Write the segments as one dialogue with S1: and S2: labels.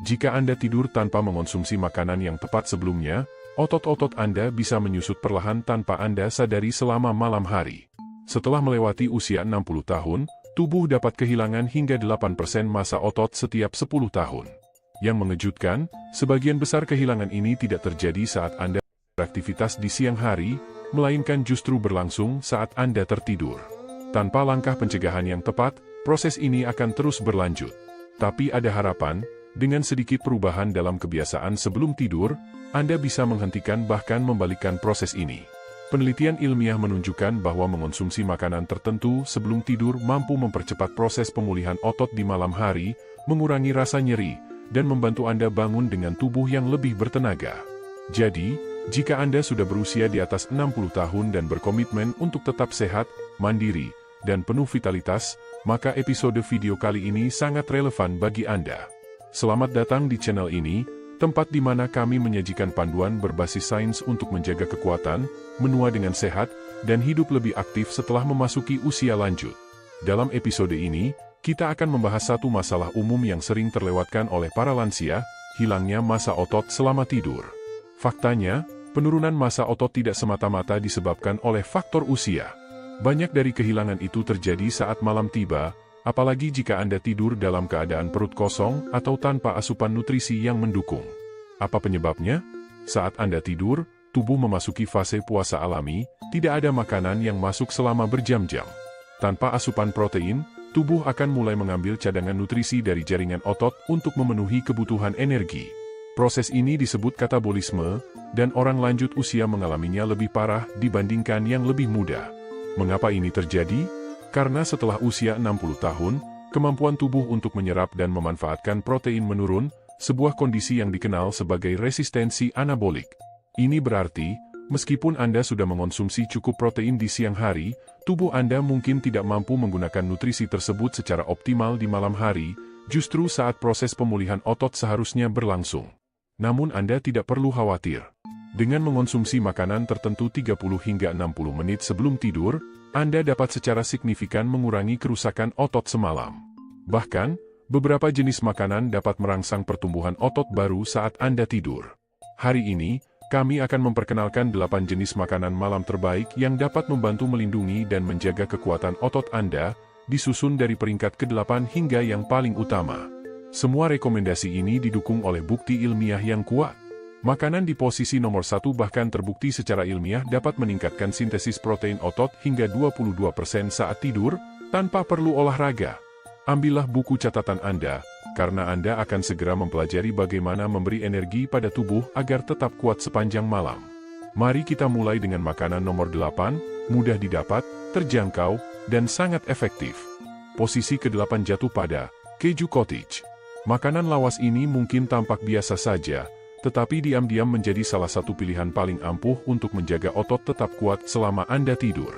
S1: Jika Anda tidur tanpa mengonsumsi makanan yang tepat sebelumnya, otot-otot Anda bisa menyusut perlahan tanpa Anda sadari selama malam hari. Setelah melewati usia 60 tahun, tubuh dapat kehilangan hingga 8% massa otot setiap 10 tahun. Yang mengejutkan, sebagian besar kehilangan ini tidak terjadi saat Anda beraktivitas di siang hari, melainkan justru berlangsung saat Anda tertidur. Tanpa langkah pencegahan yang tepat, proses ini akan terus berlanjut. Tapi ada harapan, dengan sedikit perubahan dalam kebiasaan sebelum tidur, Anda bisa menghentikan bahkan membalikkan proses ini. Penelitian ilmiah menunjukkan bahwa mengonsumsi makanan tertentu sebelum tidur mampu mempercepat proses pemulihan otot di malam hari, mengurangi rasa nyeri, dan membantu Anda bangun dengan tubuh yang lebih bertenaga. Jadi, jika Anda sudah berusia di atas 60 tahun dan berkomitmen untuk tetap sehat, mandiri, dan penuh vitalitas, maka episode video kali ini sangat relevan bagi Anda. Selamat datang di channel ini, tempat di mana kami menyajikan panduan berbasis sains untuk menjaga kekuatan, menua dengan sehat, dan hidup lebih aktif setelah memasuki usia lanjut. Dalam episode ini, kita akan membahas satu masalah umum yang sering terlewatkan oleh para lansia, hilangnya massa otot selama tidur. Faktanya, penurunan massa otot tidak semata-mata disebabkan oleh faktor usia. Banyak dari kehilangan itu terjadi saat malam tiba, apalagi jika Anda tidur dalam keadaan perut kosong atau tanpa asupan nutrisi yang mendukung. Apa penyebabnya? Saat Anda tidur, tubuh memasuki fase puasa alami, tidak ada makanan yang masuk selama berjam-jam. Tanpa asupan protein, tubuh akan mulai mengambil cadangan nutrisi dari jaringan otot untuk memenuhi kebutuhan energi. Proses ini disebut katabolisme, dan orang lanjut usia mengalaminya lebih parah dibandingkan yang lebih muda. Mengapa ini terjadi? Karena setelah usia 60 tahun, kemampuan tubuh untuk menyerap dan memanfaatkan protein menurun, sebuah kondisi yang dikenal sebagai resistensi anabolik. Ini berarti, meskipun Anda sudah mengonsumsi cukup protein di siang hari, tubuh Anda mungkin tidak mampu menggunakan nutrisi tersebut secara optimal di malam hari, justru saat proses pemulihan otot seharusnya berlangsung. Namun Anda tidak perlu khawatir. Dengan mengonsumsi makanan tertentu 30 hingga 60 menit sebelum tidur, Anda dapat secara signifikan mengurangi kerusakan otot semalam. Bahkan, beberapa jenis makanan dapat merangsang pertumbuhan otot baru saat Anda tidur. Hari ini, kami akan memperkenalkan 8 jenis makanan malam terbaik yang dapat membantu melindungi dan menjaga kekuatan otot Anda, disusun dari peringkat ke-8 hingga yang paling utama. Semua rekomendasi ini didukung oleh bukti ilmiah yang kuat. Makanan di posisi nomor 1 bahkan terbukti secara ilmiah dapat meningkatkan sintesis protein otot hingga 22% saat tidur, tanpa perlu olahraga. Ambillah buku catatan Anda, karena Anda akan segera mempelajari bagaimana memberi energi pada tubuh agar tetap kuat sepanjang malam. Mari kita mulai dengan makanan nomor 8, mudah didapat, terjangkau, dan sangat efektif. Posisi ke-8 jatuh pada keju cottage. Makanan lawas ini mungkin tampak biasa saja, tetapi diam-diam menjadi salah satu pilihan paling ampuh untuk menjaga otot tetap kuat selama Anda tidur.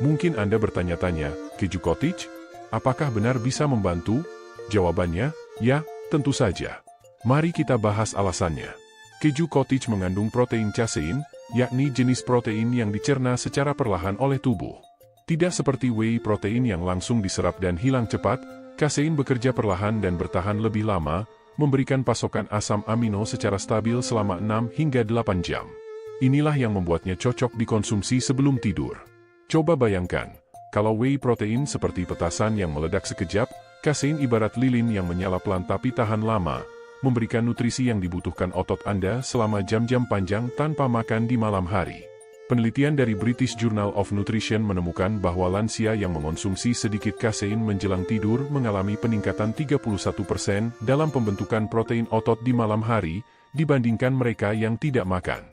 S1: Mungkin Anda bertanya-tanya, keju cottage? Apakah benar bisa membantu? Jawabannya, ya, tentu saja. Mari kita bahas alasannya. Keju cottage mengandung protein casein, yakni jenis protein yang dicerna secara perlahan oleh tubuh. Tidak seperti whey protein yang langsung diserap dan hilang cepat, casein bekerja perlahan dan bertahan lebih lama, memberikan pasokan asam amino secara stabil selama 6 hingga 8 jam. Inilah yang membuatnya cocok dikonsumsi sebelum tidur. Coba bayangkan, kalau whey protein seperti petasan yang meledak sekejap, casein ibarat lilin yang menyala pelan tapi tahan lama, memberikan nutrisi yang dibutuhkan otot Anda selama jam-jam panjang tanpa makan di malam hari. Penelitian dari British Journal of Nutrition menemukan bahwa lansia yang mengonsumsi sedikit casein menjelang tidur mengalami peningkatan 31% dalam pembentukan protein otot di malam hari, dibandingkan mereka yang tidak makan.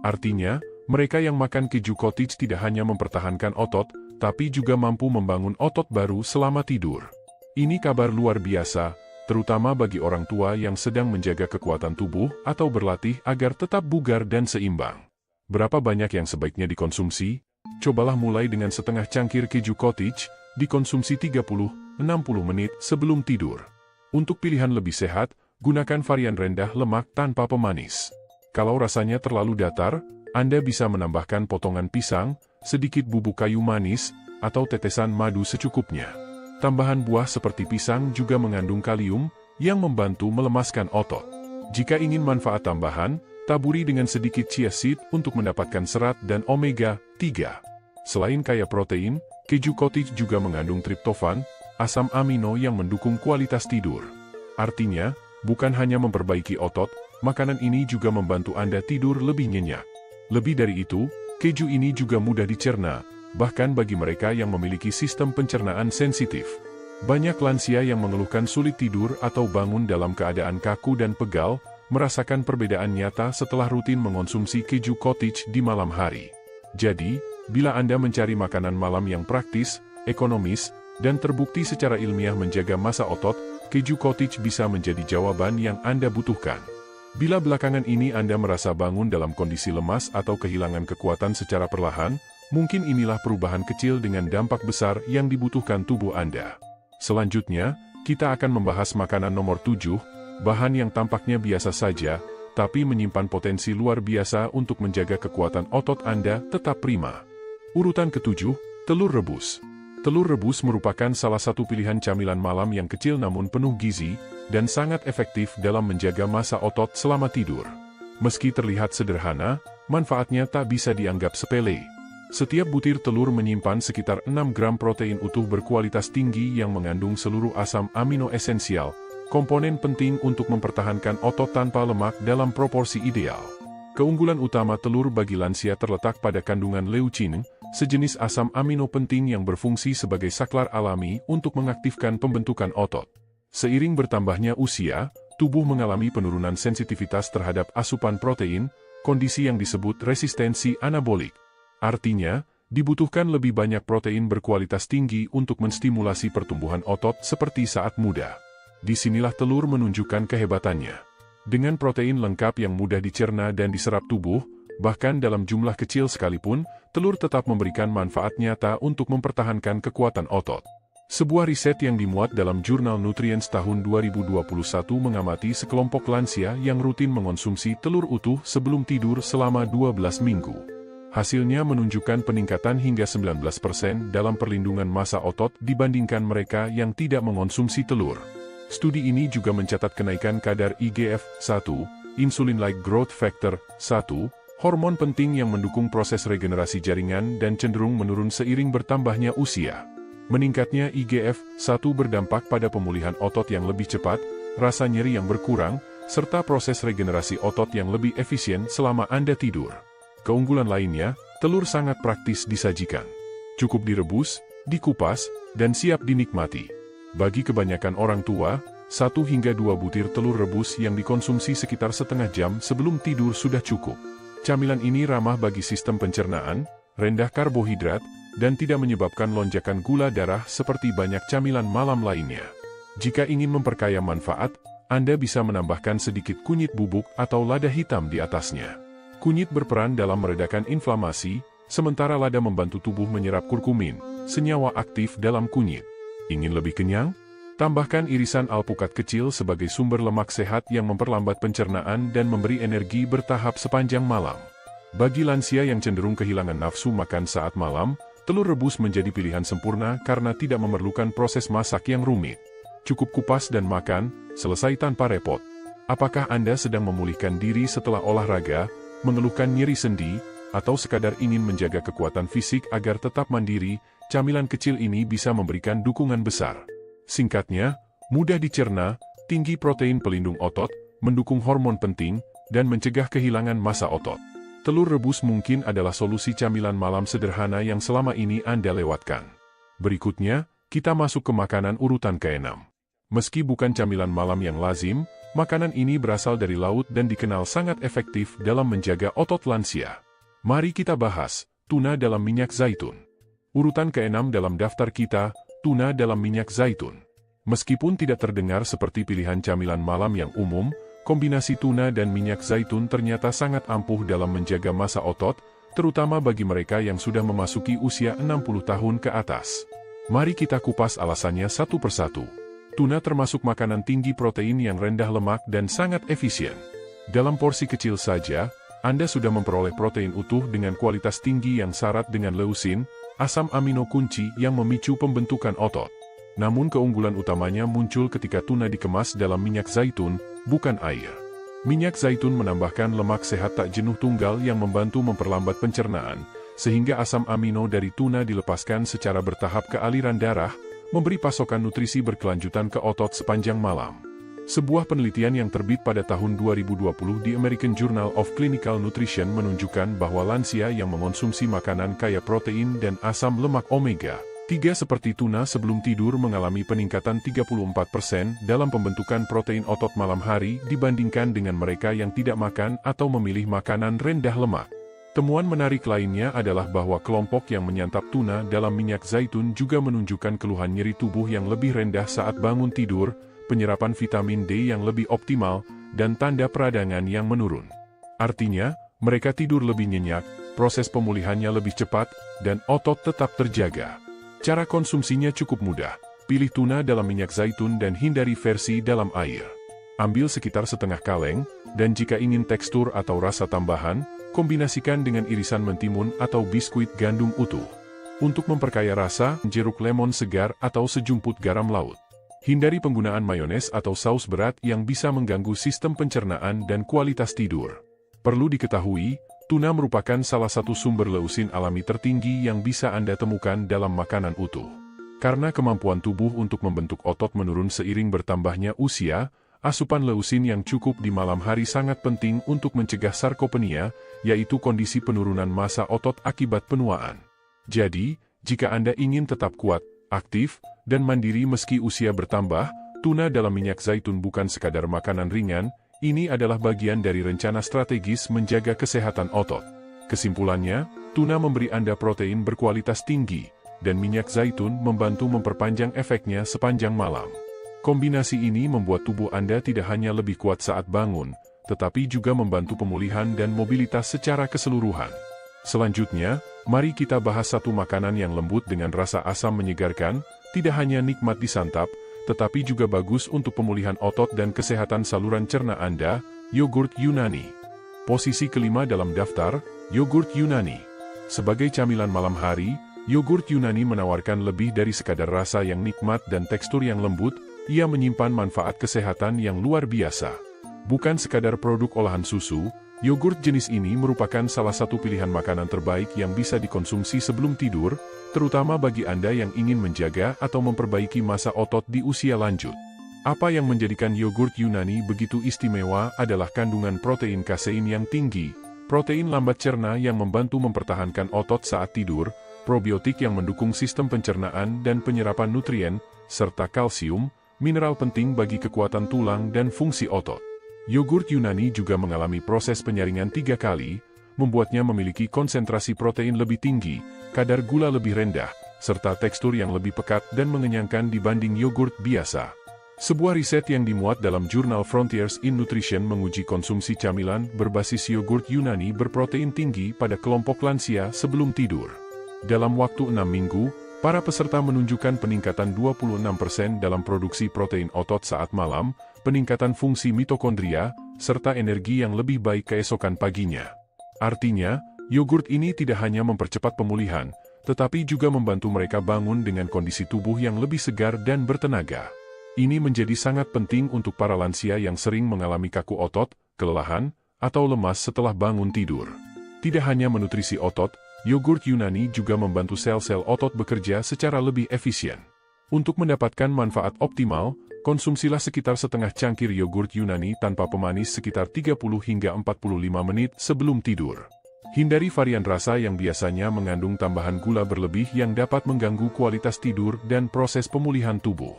S1: Artinya, mereka yang makan keju cottage tidak hanya mempertahankan otot, tapi juga mampu membangun otot baru selama tidur. Ini kabar luar biasa, terutama bagi orang tua yang sedang menjaga kekuatan tubuh atau berlatih agar tetap bugar dan seimbang. Berapa banyak yang sebaiknya dikonsumsi? Cobalah mulai dengan setengah cangkir keju cottage, dikonsumsi 30-60 menit sebelum tidur. Untuk pilihan lebih sehat, gunakan varian rendah lemak tanpa pemanis. Kalau rasanya terlalu datar, Anda bisa menambahkan potongan pisang, sedikit bubuk kayu manis, atau tetesan madu secukupnya. Tambahan buah seperti pisang juga mengandung kalium, yang membantu melemaskan otot. Jika ingin manfaat tambahan, taburi dengan sedikit chia seed untuk mendapatkan serat dan omega-3. Selain kaya protein, keju cottage juga mengandung triptofan, asam amino yang mendukung kualitas tidur. Artinya, bukan hanya memperbaiki otot, makanan ini juga membantu Anda tidur lebih nyenyak. Lebih dari itu, keju ini juga mudah dicerna, bahkan bagi mereka yang memiliki sistem pencernaan sensitif. Banyak lansia yang mengeluhkan sulit tidur atau bangun dalam keadaan kaku dan pegal, merasakan perbedaan nyata setelah rutin mengonsumsi keju cottage di malam hari. Jadi, bila Anda mencari makanan malam yang praktis, ekonomis, dan terbukti secara ilmiah menjaga massa otot, keju cottage bisa menjadi jawaban yang Anda butuhkan. Bila belakangan ini Anda merasa bangun dalam kondisi lemas atau kehilangan kekuatan secara perlahan, mungkin inilah perubahan kecil dengan dampak besar yang dibutuhkan tubuh Anda. Selanjutnya, kita akan membahas makanan nomor 7, bahan yang tampaknya biasa saja, tapi menyimpan potensi luar biasa untuk menjaga kekuatan otot Anda tetap prima. Urutan ke-7, telur rebus. Telur rebus merupakan salah satu pilihan camilan malam yang kecil namun penuh gizi, dan sangat efektif dalam menjaga massa otot selama tidur. Meski terlihat sederhana, manfaatnya tak bisa dianggap sepele. Setiap butir telur menyimpan sekitar 6 gram protein utuh berkualitas tinggi yang mengandung seluruh asam amino esensial, komponen penting untuk mempertahankan otot tanpa lemak dalam proporsi ideal. Keunggulan utama telur bagi lansia terletak pada kandungan leucin, sejenis asam amino penting yang berfungsi sebagai saklar alami untuk mengaktifkan pembentukan otot. Seiring bertambahnya usia, tubuh mengalami penurunan sensitivitas terhadap asupan protein, kondisi yang disebut resistensi anabolik. Artinya, dibutuhkan lebih banyak protein berkualitas tinggi untuk menstimulasi pertumbuhan otot seperti saat muda. Disinilah telur menunjukkan kehebatannya. Dengan protein lengkap yang mudah dicerna dan diserap tubuh, bahkan dalam jumlah kecil sekalipun, telur tetap memberikan manfaat nyata untuk mempertahankan kekuatan otot. Sebuah riset yang dimuat dalam jurnal Nutrients tahun 2021 mengamati sekelompok lansia yang rutin mengonsumsi telur utuh sebelum tidur selama 12 minggu. Hasilnya menunjukkan peningkatan hingga 19% dalam perlindungan massa otot dibandingkan mereka yang tidak mengonsumsi telur. Studi ini juga mencatat kenaikan kadar IGF-1, Insulin-like growth factor 1, hormon penting yang mendukung proses regenerasi jaringan dan cenderung menurun seiring bertambahnya usia. Meningkatnya IGF-1 berdampak pada pemulihan otot yang lebih cepat, rasa nyeri yang berkurang, serta proses regenerasi otot yang lebih efisien selama Anda tidur. Keunggulan lainnya, telur sangat praktis disajikan. Cukup direbus, dikupas, dan siap dinikmati. Bagi kebanyakan orang tua, 1 hingga 2 butir telur rebus yang dikonsumsi sekitar setengah jam sebelum tidur sudah cukup. Camilan ini ramah bagi sistem pencernaan, rendah karbohidrat, dan tidak menyebabkan lonjakan gula darah seperti banyak camilan malam lainnya. Jika ingin memperkaya manfaat, Anda bisa menambahkan sedikit kunyit bubuk atau lada hitam di atasnya. Kunyit berperan dalam meredakan inflamasi, sementara lada membantu tubuh menyerap kurkumin, senyawa aktif dalam kunyit. Ingin lebih kenyang? Tambahkan irisan alpukat kecil sebagai sumber lemak sehat yang memperlambat pencernaan dan memberi energi bertahap sepanjang malam. Bagi lansia yang cenderung kehilangan nafsu makan saat malam, telur rebus menjadi pilihan sempurna karena tidak memerlukan proses masak yang rumit. Cukup kupas dan makan, selesai tanpa repot. Apakah Anda sedang memulihkan diri setelah olahraga, mengeluhkan nyeri sendi, atau sekadar ingin menjaga kekuatan fisik agar tetap mandiri? Camilan kecil ini bisa memberikan dukungan besar. Singkatnya, mudah dicerna, tinggi protein pelindung otot, mendukung hormon penting, dan mencegah kehilangan massa otot. Telur rebus mungkin adalah solusi camilan malam sederhana yang selama ini Anda lewatkan. Berikutnya, kita masuk ke makanan urutan ke-6. Meski bukan camilan malam yang lazim, makanan ini berasal dari laut dan dikenal sangat efektif dalam menjaga otot lansia. Mari kita bahas, tuna dalam minyak zaitun. Urutan ke-6 dalam daftar kita, tuna dalam minyak zaitun. Meskipun tidak terdengar seperti pilihan camilan malam yang umum, kombinasi tuna dan minyak zaitun ternyata sangat ampuh dalam menjaga massa otot, terutama bagi mereka yang sudah memasuki usia 60 tahun ke atas. Mari kita kupas alasannya satu persatu. Tuna termasuk makanan tinggi protein yang rendah lemak dan sangat efisien. Dalam porsi kecil saja, Anda sudah memperoleh protein utuh dengan kualitas tinggi yang syarat dengan leusin, asam amino kunci yang memicu pembentukan otot. Namun keunggulan utamanya muncul ketika tuna dikemas dalam minyak zaitun, bukan air. Minyak zaitun menambahkan lemak sehat tak jenuh tunggal yang membantu memperlambat pencernaan, sehingga asam amino dari tuna dilepaskan secara bertahap ke aliran darah, memberi pasokan nutrisi berkelanjutan ke otot sepanjang malam. Sebuah penelitian yang terbit pada tahun 2020 di American Journal of Clinical Nutrition menunjukkan bahwa lansia yang mengonsumsi makanan kaya protein dan asam lemak omega 3 seperti tuna sebelum tidur mengalami peningkatan 34% dalam pembentukan protein otot malam hari dibandingkan dengan mereka yang tidak makan atau memilih makanan rendah lemak. Temuan menarik lainnya adalah bahwa kelompok yang menyantap tuna dalam minyak zaitun juga menunjukkan keluhan nyeri tubuh yang lebih rendah saat bangun tidur, penyerapan vitamin D yang lebih optimal, dan tanda peradangan yang menurun. Artinya, mereka tidur lebih nyenyak, proses pemulihannya lebih cepat, dan otot tetap terjaga. Cara konsumsinya cukup mudah. Pilih tuna dalam minyak zaitun dan hindari versi dalam air. Ambil sekitar setengah kaleng, dan jika ingin tekstur atau rasa tambahan, kombinasikan dengan irisan mentimun atau biskuit gandum utuh. Untuk memperkaya rasa, jeruk lemon segar atau sejumput garam laut. Hindari penggunaan mayones atau saus berat yang bisa mengganggu sistem pencernaan dan kualitas tidur. Perlu diketahui, tuna merupakan salah satu sumber leusin alami tertinggi yang bisa Anda temukan dalam makanan utuh. Karena kemampuan tubuh untuk membentuk otot menurun seiring bertambahnya usia, asupan leusin yang cukup di malam hari sangat penting untuk mencegah sarkopenia, yaitu kondisi penurunan massa otot akibat penuaan. Jadi, jika Anda ingin tetap kuat, aktif, dan mandiri meski usia bertambah, tuna dalam minyak zaitun bukan sekadar makanan ringan, ini adalah bagian dari rencana strategis menjaga kesehatan otot. Kesimpulannya, tuna memberi Anda protein berkualitas tinggi, dan minyak zaitun membantu memperpanjang efeknya sepanjang malam. Kombinasi ini membuat tubuh Anda tidak hanya lebih kuat saat bangun, tetapi juga membantu pemulihan dan mobilitas secara keseluruhan. Selanjutnya, mari kita bahas satu makanan yang lembut dengan rasa asam menyegarkan, tidak hanya nikmat disantap, tetapi juga bagus untuk pemulihan otot dan kesehatan saluran cerna Anda, yogurt Yunani. Posisi kelima dalam daftar, yogurt Yunani. Sebagai camilan malam hari, yogurt Yunani menawarkan lebih dari sekadar rasa yang nikmat dan tekstur yang lembut, ia menyimpan manfaat kesehatan yang luar biasa. Bukan sekadar produk olahan susu, yogurt jenis ini merupakan salah satu pilihan makanan terbaik yang bisa dikonsumsi sebelum tidur, terutama bagi Anda yang ingin menjaga atau memperbaiki massa otot di usia lanjut. Apa yang menjadikan yogurt Yunani begitu istimewa adalah kandungan protein kasein yang tinggi, protein lambat cerna yang membantu mempertahankan otot saat tidur, probiotik yang mendukung sistem pencernaan dan penyerapan nutrien, serta kalsium, mineral penting bagi kekuatan tulang dan fungsi otot. Yogurt Yunani juga mengalami proses penyaringan 3 kali, membuatnya memiliki konsentrasi protein lebih tinggi, kadar gula lebih rendah, serta tekstur yang lebih pekat dan mengenyangkan dibanding yogurt biasa. Sebuah riset yang dimuat dalam jurnal Frontiers in Nutrition menguji konsumsi camilan berbasis yogurt Yunani berprotein tinggi pada kelompok lansia sebelum tidur. Dalam waktu 6 minggu, para peserta menunjukkan peningkatan 26% dalam produksi protein otot saat malam, peningkatan fungsi mitokondria, serta energi yang lebih baik keesokan paginya. Artinya, yogurt ini tidak hanya mempercepat pemulihan, tetapi juga membantu mereka bangun dengan kondisi tubuh yang lebih segar dan bertenaga. Ini menjadi sangat penting untuk para lansia yang sering mengalami kaku otot, kelelahan, atau lemas setelah bangun tidur. Tidak hanya menutrisi otot, yogurt Yunani juga membantu sel-sel otot bekerja secara lebih efisien. Untuk mendapatkan manfaat optimal, konsumsilah sekitar setengah cangkir yogurt Yunani tanpa pemanis sekitar 30 hingga 45 menit sebelum tidur. Hindari varian rasa yang biasanya mengandung tambahan gula berlebih yang dapat mengganggu kualitas tidur dan proses pemulihan tubuh.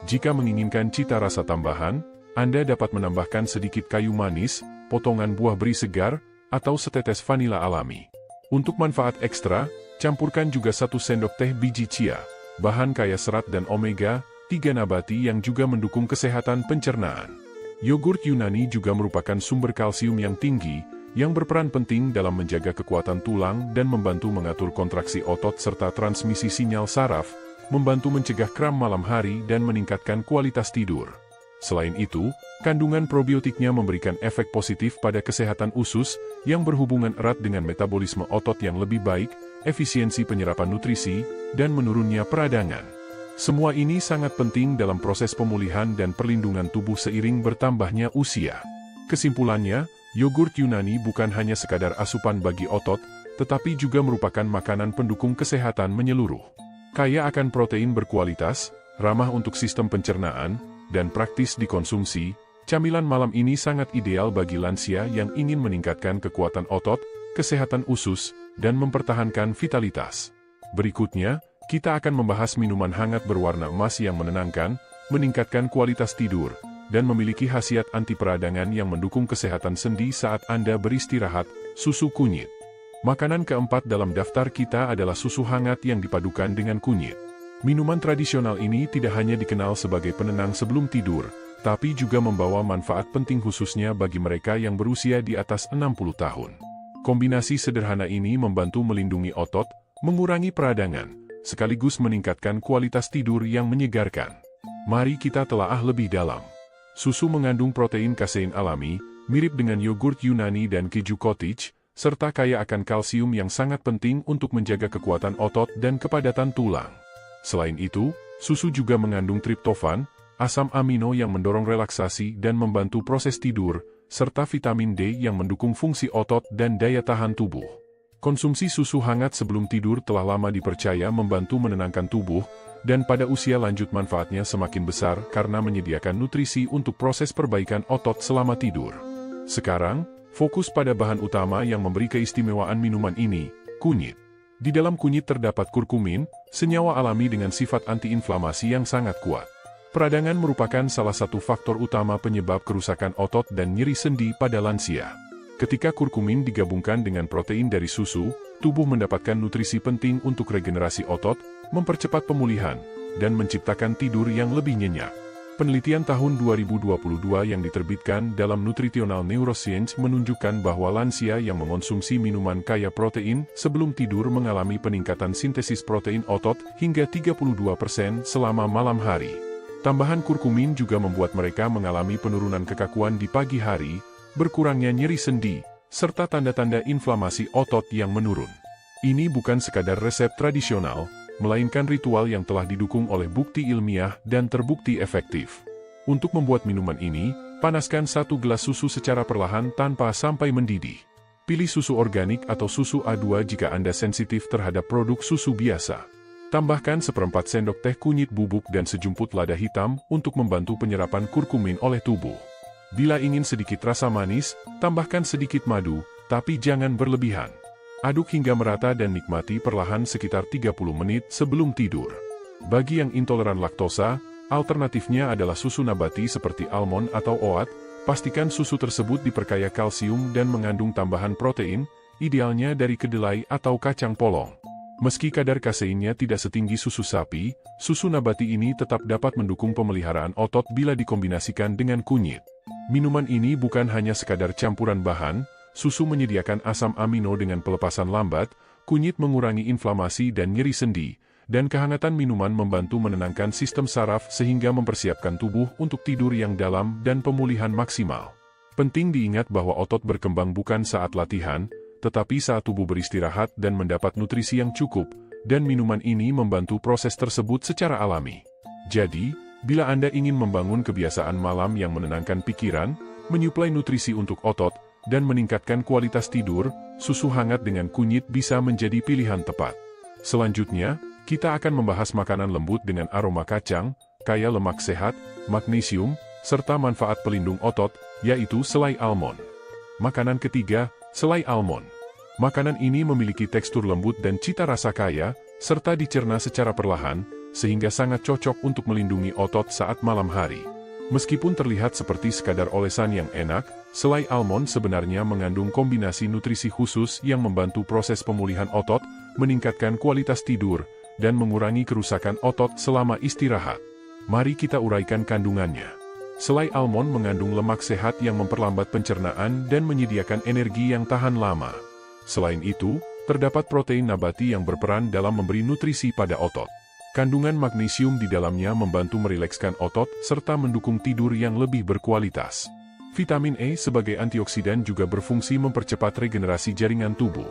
S1: Jika menginginkan cita rasa tambahan, Anda dapat menambahkan sedikit kayu manis, potongan buah beri segar, atau setetes vanila alami. Untuk manfaat ekstra, campurkan juga 1 sendok teh biji chia, bahan kaya serat dan omega-3 nabati yang juga mendukung kesehatan pencernaan. Yogurt Yunani juga merupakan sumber kalsium yang tinggi, yang berperan penting dalam menjaga kekuatan tulang dan membantu mengatur kontraksi otot serta transmisi sinyal saraf, membantu mencegah kram malam hari dan meningkatkan kualitas tidur. Selain itu, kandungan probiotiknya memberikan efek positif pada kesehatan usus, yang berhubungan erat dengan metabolisme otot yang lebih baik, efisiensi penyerapan nutrisi, dan menurunnya peradangan. Semua ini sangat penting dalam proses pemulihan dan perlindungan tubuh seiring bertambahnya usia. Kesimpulannya, yogurt Yunani bukan hanya sekadar asupan bagi otot, tetapi juga merupakan makanan pendukung kesehatan menyeluruh. Kaya akan protein berkualitas, ramah untuk sistem pencernaan, dan praktis dikonsumsi, camilan malam ini sangat ideal bagi lansia yang ingin meningkatkan kekuatan otot, kesehatan usus, dan mempertahankan vitalitas. Berikutnya, kita akan membahas minuman hangat berwarna emas yang menenangkan, meningkatkan kualitas tidur, dan memiliki khasiat anti peradangan yang mendukung kesehatan sendi saat Anda beristirahat, susu kunyit. Makanan keempat dalam daftar kita adalah susu hangat yang dipadukan dengan kunyit. Minuman tradisional ini tidak hanya dikenal sebagai penenang sebelum tidur, tapi juga membawa manfaat penting khususnya bagi mereka yang berusia di atas 60 tahun. Kombinasi sederhana ini membantu melindungi otot, mengurangi peradangan, sekaligus meningkatkan kualitas tidur yang menyegarkan. Mari kita telaah lebih dalam. Susu mengandung protein kasein alami, mirip dengan yogurt Yunani dan keju cottage, serta kaya akan kalsium yang sangat penting untuk menjaga kekuatan otot dan kepadatan tulang. Selain itu, susu juga mengandung triptofan, asam amino yang mendorong relaksasi dan membantu proses tidur, serta vitamin D yang mendukung fungsi otot dan daya tahan tubuh. Konsumsi susu hangat sebelum tidur telah lama dipercaya membantu menenangkan tubuh, dan pada usia lanjut manfaatnya semakin besar karena menyediakan nutrisi untuk proses perbaikan otot selama tidur. Sekarang, fokus pada bahan utama yang memberi keistimewaan minuman ini, kunyit. Di dalam kunyit terdapat kurkumin, senyawa alami dengan sifat antiinflamasi yang sangat kuat. Peradangan merupakan salah satu faktor utama penyebab kerusakan otot dan nyeri sendi pada lansia. Ketika kurkumin digabungkan dengan protein dari susu, tubuh mendapatkan nutrisi penting untuk regenerasi otot, mempercepat pemulihan, dan menciptakan tidur yang lebih nyenyak. Penelitian tahun 2022 yang diterbitkan dalam Nutritional Neuroscience menunjukkan bahwa lansia yang mengonsumsi minuman kaya protein sebelum tidur mengalami peningkatan sintesis protein otot hingga 32% selama malam hari. Tambahan kurkumin juga membuat mereka mengalami penurunan kekakuan di pagi hari, berkurangnya nyeri sendi, serta tanda-tanda inflamasi otot yang menurun. Ini bukan sekadar resep tradisional, melainkan ritual yang telah didukung oleh bukti ilmiah dan terbukti efektif. Untuk membuat minuman ini, panaskan 1 gelas susu secara perlahan tanpa sampai mendidih. Pilih susu organik atau susu A2 jika Anda sensitif terhadap produk susu biasa. Tambahkan 1/4 sendok teh kunyit bubuk dan sejumput lada hitam untuk membantu penyerapan kurkumin oleh tubuh. Bila ingin sedikit rasa manis, tambahkan sedikit madu, tapi jangan berlebihan. Aduk hingga merata dan nikmati perlahan sekitar 30 menit sebelum tidur. Bagi yang intoleran laktosa, alternatifnya adalah susu nabati seperti almond atau oat. Pastikan susu tersebut diperkaya kalsium dan mengandung tambahan protein, idealnya dari kedelai atau kacang polong. Meski kadar kaseinnya tidak setinggi susu sapi, susu nabati ini tetap dapat mendukung pemeliharaan otot bila dikombinasikan dengan kunyit. Minuman ini bukan hanya sekadar campuran bahan. Susu menyediakan asam amino dengan pelepasan lambat, kunyit mengurangi inflamasi dan nyeri sendi, dan kehangatan minuman membantu menenangkan sistem saraf sehingga mempersiapkan tubuh untuk tidur yang dalam dan pemulihan maksimal. Penting diingat bahwa otot berkembang bukan saat latihan, tetapi saat tubuh beristirahat dan mendapat nutrisi yang cukup, dan minuman ini membantu proses tersebut secara alami. Jadi, bila Anda ingin membangun kebiasaan malam yang menenangkan pikiran, menyuplai nutrisi untuk otot, dan meningkatkan kualitas tidur, susu hangat dengan kunyit bisa menjadi pilihan tepat. Selanjutnya, kita akan membahas makanan lembut dengan aroma kacang, kaya lemak sehat, magnesium, serta manfaat pelindung otot, yaitu selai almond. Makanan ketiga, selai almond. Makanan ini memiliki tekstur lembut dan cita rasa kaya, serta dicerna secara perlahan, sehingga sangat cocok untuk melindungi otot saat malam hari. Meskipun terlihat seperti sekadar olesan yang enak, selai almond sebenarnya mengandung kombinasi nutrisi khusus yang membantu proses pemulihan otot, meningkatkan kualitas tidur, dan mengurangi kerusakan otot selama istirahat. Mari kita uraikan kandungannya. Selai almond mengandung lemak sehat yang memperlambat pencernaan dan menyediakan energi yang tahan lama. Selain itu, terdapat protein nabati yang berperan dalam memberi nutrisi pada otot. Kandungan magnesium di dalamnya membantu merilekskan otot serta mendukung tidur yang lebih berkualitas. Vitamin E sebagai antioksidan juga berfungsi mempercepat regenerasi jaringan tubuh.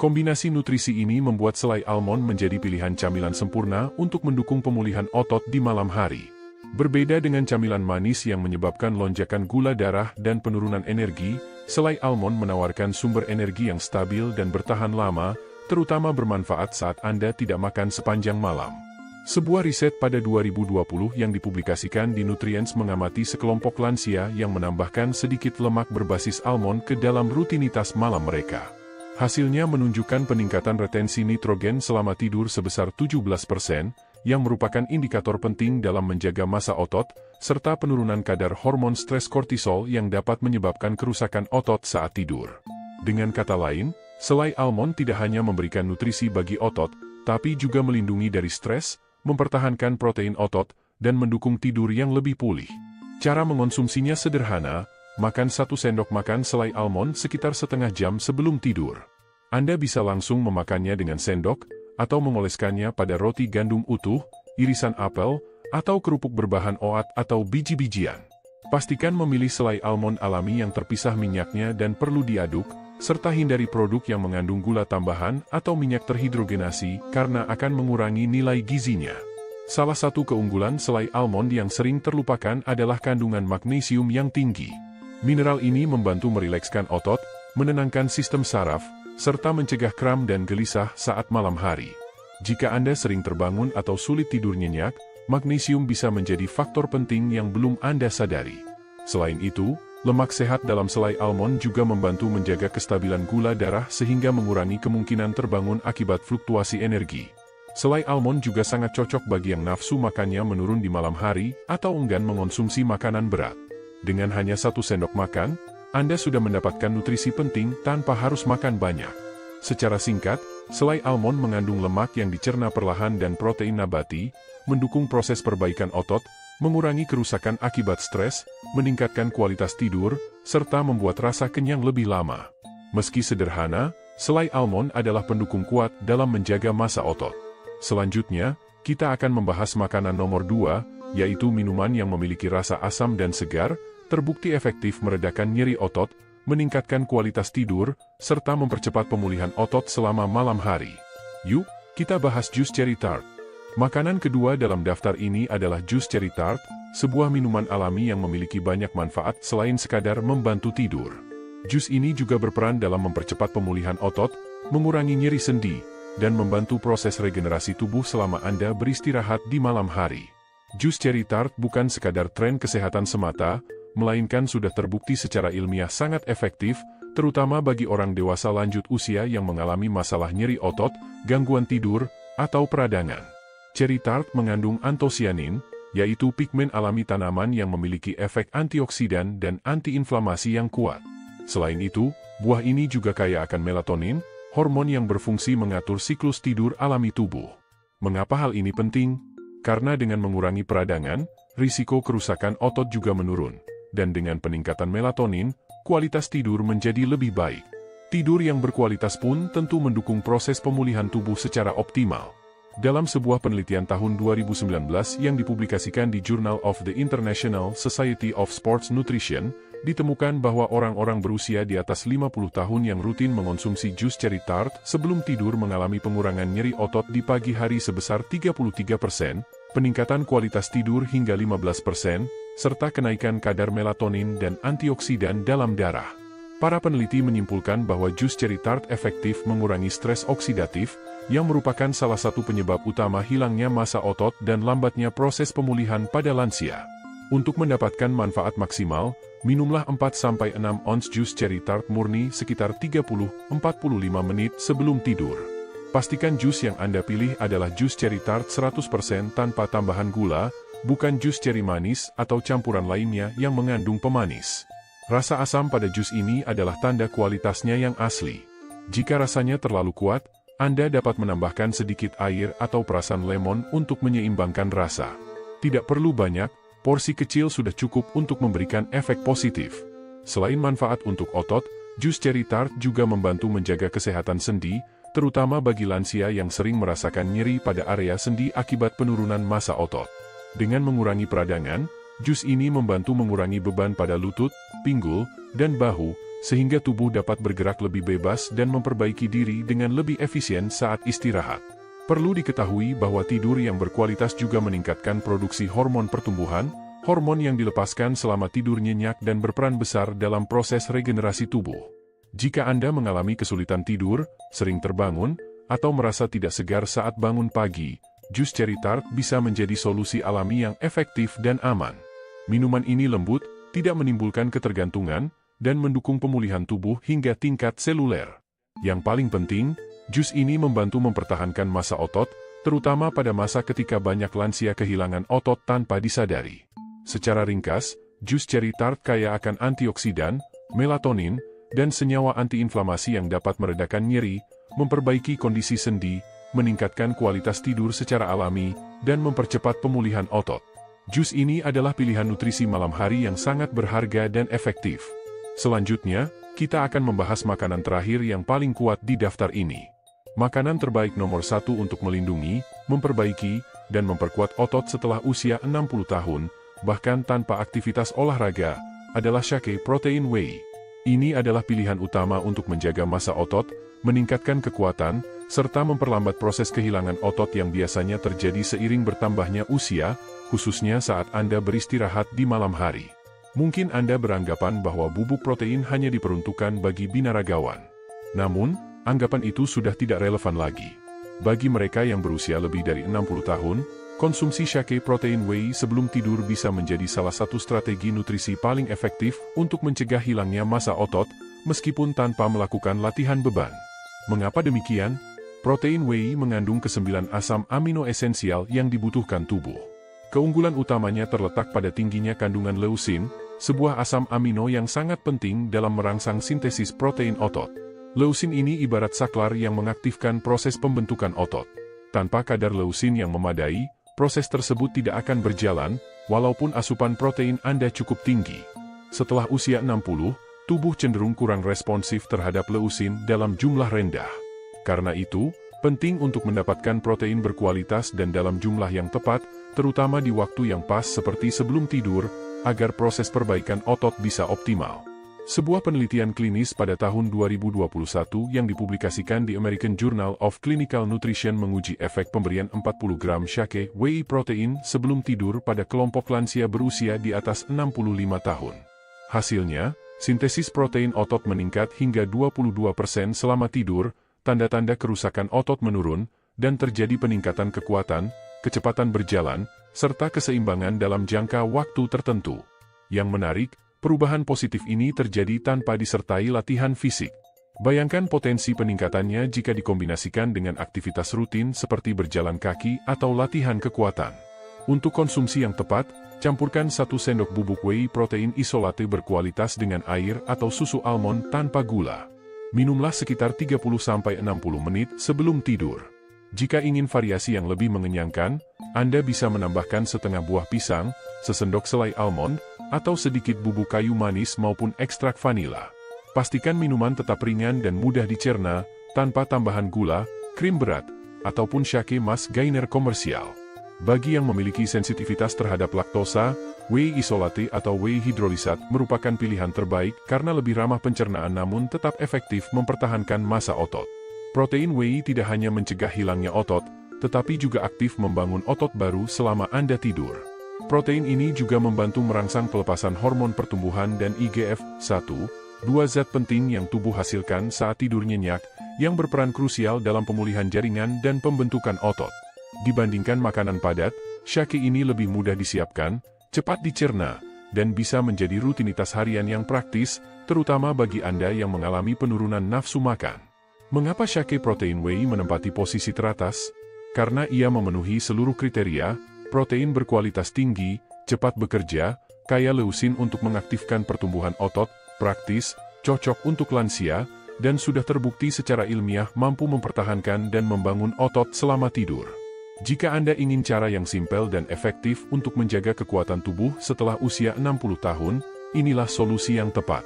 S1: Kombinasi nutrisi ini membuat selai almond menjadi pilihan camilan sempurna untuk mendukung pemulihan otot di malam hari. Berbeda dengan camilan manis yang menyebabkan lonjakan gula darah dan penurunan energi, selai almond menawarkan sumber energi yang stabil dan bertahan lama, terutama bermanfaat saat Anda tidak makan sepanjang malam. Sebuah riset pada 2020 yang dipublikasikan di Nutrients mengamati sekelompok lansia yang menambahkan sedikit lemak berbasis almond ke dalam rutinitas malam mereka. Hasilnya menunjukkan peningkatan retensi nitrogen selama tidur sebesar 17%, yang merupakan indikator penting dalam menjaga massa otot, serta penurunan kadar hormon stres kortisol yang dapat menyebabkan kerusakan otot saat tidur. Dengan kata lain, selai almond tidak hanya memberikan nutrisi bagi otot, tapi juga melindungi dari stres, mempertahankan protein otot, dan mendukung tidur yang lebih pulih. Cara mengonsumsinya sederhana, makan 1 sendok makan selai almond sekitar setengah jam sebelum tidur. Anda bisa langsung memakannya dengan sendok, atau mengoleskannya pada roti gandum utuh, irisan apel, atau kerupuk berbahan oat atau biji-bijian. Pastikan memilih selai almond alami yang terpisah minyaknya dan perlu diaduk, serta hindari produk yang mengandung gula tambahan atau minyak terhidrogenasi karena akan mengurangi nilai gizinya. Salah satu keunggulan selai almond yang sering terlupakan adalah kandungan magnesium yang tinggi. Mineral ini membantu merilekskan otot, menenangkan sistem saraf, serta mencegah kram dan gelisah saat malam hari. Jika Anda sering terbangun atau sulit tidur nyenyak, magnesium bisa menjadi faktor penting yang belum Anda sadari. Selain itu, lemak sehat dalam selai almond juga membantu menjaga kestabilan gula darah sehingga mengurangi kemungkinan terbangun akibat fluktuasi energi. Selai almond juga sangat cocok bagi yang nafsu makannya menurun di malam hari atau enggan mengonsumsi makanan berat. Dengan hanya 1 sendok makan, Anda sudah mendapatkan nutrisi penting tanpa harus makan banyak. Secara singkat, selai almond mengandung lemak yang dicerna perlahan dan protein nabati, mendukung proses perbaikan otot, mengurangi kerusakan akibat stres, meningkatkan kualitas tidur, serta membuat rasa kenyang lebih lama. Meski sederhana, selai almond adalah pendukung kuat dalam menjaga massa otot. Selanjutnya, kita akan membahas makanan nomor 2, yaitu minuman yang memiliki rasa asam dan segar, terbukti efektif meredakan nyeri otot, meningkatkan kualitas tidur, serta mempercepat pemulihan otot selama malam hari. Yuk, kita bahas jus cherry tart. Makanan kedua dalam daftar ini adalah jus cherry tart, sebuah minuman alami yang memiliki banyak manfaat selain sekadar membantu tidur. Jus ini juga berperan dalam mempercepat pemulihan otot, mengurangi nyeri sendi, dan membantu proses regenerasi tubuh selama Anda beristirahat di malam hari. Jus cherry tart bukan sekadar tren kesehatan semata, melainkan sudah terbukti secara ilmiah sangat efektif, terutama bagi orang dewasa lanjut usia yang mengalami masalah nyeri otot, gangguan tidur, atau peradangan. Cherry tart mengandung antosianin, yaitu pigmen alami tanaman yang memiliki efek antioksidan dan antiinflamasi yang kuat. Selain itu, buah ini juga kaya akan melatonin, hormon yang berfungsi mengatur siklus tidur alami tubuh. Mengapa hal ini penting? Karena dengan mengurangi peradangan, risiko kerusakan otot juga menurun. Dan dengan peningkatan melatonin, kualitas tidur menjadi lebih baik. Tidur yang berkualitas pun tentu mendukung proses pemulihan tubuh secara optimal. Dalam sebuah penelitian tahun 2019 yang dipublikasikan di Journal of the International Society of Sports Nutrition, ditemukan bahwa orang-orang berusia di atas 50 tahun yang rutin mengonsumsi jus cherry tart sebelum tidur mengalami pengurangan nyeri otot di pagi hari sebesar 33%, peningkatan kualitas tidur hingga 15%, serta kenaikan kadar melatonin dan antioksidan dalam darah. Para peneliti menyimpulkan bahwa jus cherry tart efektif mengurangi stres oksidatif, yang merupakan salah satu penyebab utama hilangnya massa otot dan lambatnya proses pemulihan pada lansia. Untuk mendapatkan manfaat maksimal, minumlah 4-6 ons jus cherry tart murni sekitar 30-45 menit sebelum tidur. Pastikan jus yang Anda pilih adalah jus cherry tart 100% tanpa tambahan gula, bukan jus cherry manis atau campuran lainnya yang mengandung pemanis. Rasa asam pada jus ini adalah tanda kualitasnya yang asli. Jika rasanya terlalu kuat, Anda dapat menambahkan sedikit air atau perasan lemon untuk menyeimbangkan rasa. Tidak perlu banyak, porsi kecil sudah cukup untuk memberikan efek positif. Selain manfaat untuk otot, jus cherry tart juga membantu menjaga kesehatan sendi, terutama bagi lansia yang sering merasakan nyeri pada area sendi akibat penurunan massa otot. Dengan mengurangi peradangan, jus ini membantu mengurangi beban pada lutut, pinggul, dan bahu, sehingga tubuh dapat bergerak lebih bebas dan memperbaiki diri dengan lebih efisien saat istirahat. Perlu diketahui bahwa tidur yang berkualitas juga meningkatkan produksi hormon pertumbuhan, hormon yang dilepaskan selama tidur nyenyak dan berperan besar dalam proses regenerasi tubuh. Jika Anda mengalami kesulitan tidur, sering terbangun, atau merasa tidak segar saat bangun pagi, jus cherry tart bisa menjadi solusi alami yang efektif dan aman. Minuman ini lembut, tidak menimbulkan ketergantungan, dan mendukung pemulihan tubuh hingga tingkat seluler. Yang paling penting, jus ini membantu mempertahankan massa otot, terutama pada masa ketika banyak lansia kehilangan otot tanpa disadari. Secara ringkas, jus cherry tart kaya akan antioksidan, melatonin, dan senyawa antiinflamasi yang dapat meredakan nyeri, memperbaiki kondisi sendi, meningkatkan kualitas tidur secara alami, dan mempercepat pemulihan otot. Jus ini adalah pilihan nutrisi malam hari yang sangat berharga dan efektif. Selanjutnya, kita akan membahas makanan terakhir yang paling kuat di daftar ini. Makanan terbaik nomor 1 untuk melindungi, memperbaiki, dan memperkuat otot setelah usia 60 tahun, bahkan tanpa aktivitas olahraga, adalah Shake Protein Whey. Ini adalah pilihan utama untuk menjaga massa otot, meningkatkan kekuatan, serta memperlambat proses kehilangan otot yang biasanya terjadi seiring bertambahnya usia, khususnya saat Anda beristirahat di malam hari. Mungkin Anda beranggapan bahwa bubuk protein hanya diperuntukkan bagi binaragawan. Namun, anggapan itu sudah tidak relevan lagi. Bagi mereka yang berusia lebih dari 60 tahun, konsumsi Shake Protein Whey sebelum tidur bisa menjadi salah satu strategi nutrisi paling efektif untuk mencegah hilangnya massa otot, meskipun tanpa melakukan latihan beban. Mengapa demikian? Protein whey mengandung ke-9 asam amino esensial yang dibutuhkan tubuh. Keunggulan utamanya terletak pada tingginya kandungan leusin, sebuah asam amino yang sangat penting dalam merangsang sintesis protein otot. Leusin ini ibarat saklar yang mengaktifkan proses pembentukan otot. Tanpa kadar leusin yang memadai, proses tersebut tidak akan berjalan, walaupun asupan protein Anda cukup tinggi. Setelah usia 60, tubuh cenderung kurang responsif terhadap leusin dalam jumlah rendah. Karena itu, penting untuk mendapatkan protein berkualitas dan dalam jumlah yang tepat, terutama di waktu yang pas seperti sebelum tidur, agar proses perbaikan otot bisa optimal. Sebuah penelitian klinis pada tahun 2021 yang dipublikasikan di American Journal of Clinical Nutrition menguji efek pemberian 40 gram Shake Whey protein sebelum tidur pada kelompok lansia berusia di atas 65 tahun. Hasilnya, sintesis protein otot meningkat hingga 22% selama tidur, tanda-tanda kerusakan otot menurun, dan terjadi peningkatan kekuatan, kecepatan berjalan, serta keseimbangan dalam jangka waktu tertentu. Yang menarik, perubahan positif ini terjadi tanpa disertai latihan fisik. Bayangkan potensi peningkatannya jika dikombinasikan dengan aktivitas rutin seperti berjalan kaki atau latihan kekuatan. Untuk konsumsi yang tepat, campurkan 1 sendok bubuk whey protein isolate berkualitas dengan air atau susu almond tanpa gula. Minumlah sekitar 30-60 menit sebelum tidur. Jika ingin variasi yang lebih mengenyangkan, Anda bisa menambahkan setengah buah pisang, sesendok selai almond, atau sedikit bubuk kayu manis maupun ekstrak vanila. Pastikan minuman tetap ringan dan mudah dicerna, tanpa tambahan gula, krim berat, ataupun Shake Mas Gainer komersial. Bagi yang memiliki sensitivitas terhadap laktosa, whey isolate atau whey hidrolisat merupakan pilihan terbaik karena lebih ramah pencernaan namun tetap efektif mempertahankan massa otot. Protein whey tidak hanya mencegah hilangnya otot, tetapi juga aktif membangun otot baru selama Anda tidur. Protein ini juga membantu merangsang pelepasan hormon pertumbuhan dan IGF-1, 2 zat penting yang tubuh hasilkan saat tidur nyenyak, yang berperan krusial dalam pemulihan jaringan dan pembentukan otot. Dibandingkan makanan padat, Shake ini lebih mudah disiapkan, cepat dicerna, dan bisa menjadi rutinitas harian yang praktis, terutama bagi Anda yang mengalami penurunan nafsu makan. Mengapa Shake Protein Whey menempati posisi teratas? Karena ia memenuhi seluruh kriteria, protein berkualitas tinggi, cepat bekerja, kaya leusin untuk mengaktifkan pertumbuhan otot, praktis, cocok untuk lansia, dan sudah terbukti secara ilmiah mampu mempertahankan dan membangun otot selama tidur. Jika Anda ingin cara yang simpel dan efektif untuk menjaga kekuatan tubuh setelah usia 60 tahun, inilah solusi yang tepat.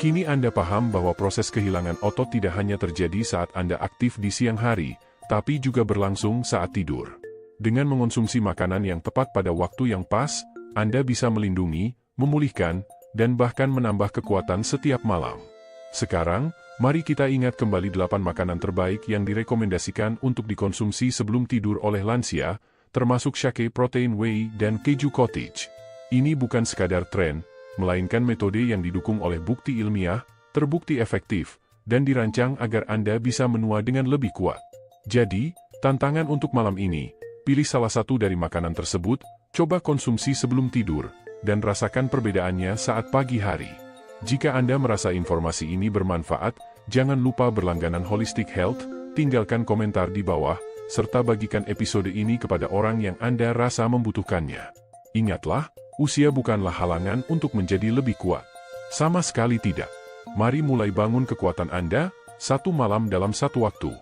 S1: Kini Anda paham bahwa proses kehilangan otot tidak hanya terjadi saat Anda aktif di siang hari, tapi juga berlangsung saat tidur. Dengan mengonsumsi makanan yang tepat pada waktu yang pas, Anda bisa melindungi, memulihkan, dan bahkan menambah kekuatan setiap malam. Sekarang, Mari kita ingat kembali 8 makanan terbaik yang direkomendasikan untuk dikonsumsi sebelum tidur oleh lansia, termasuk shake protein whey dan keju cottage. Ini bukan sekadar tren, melainkan metode yang didukung oleh bukti ilmiah, terbukti efektif, dan dirancang agar Anda bisa menua dengan lebih kuat. Jadi, tantangan untuk malam ini, pilih salah satu dari makanan tersebut, coba konsumsi sebelum tidur, dan rasakan perbedaannya saat pagi hari. Jika Anda merasa informasi ini bermanfaat, jangan lupa berlangganan Holistic Health, tinggalkan komentar di bawah, serta bagikan episode ini kepada orang yang Anda rasa membutuhkannya. Ingatlah, usia bukanlah halangan untuk menjadi lebih kuat. Sama sekali tidak. Mari mulai bangun kekuatan Anda, satu malam dalam satu waktu.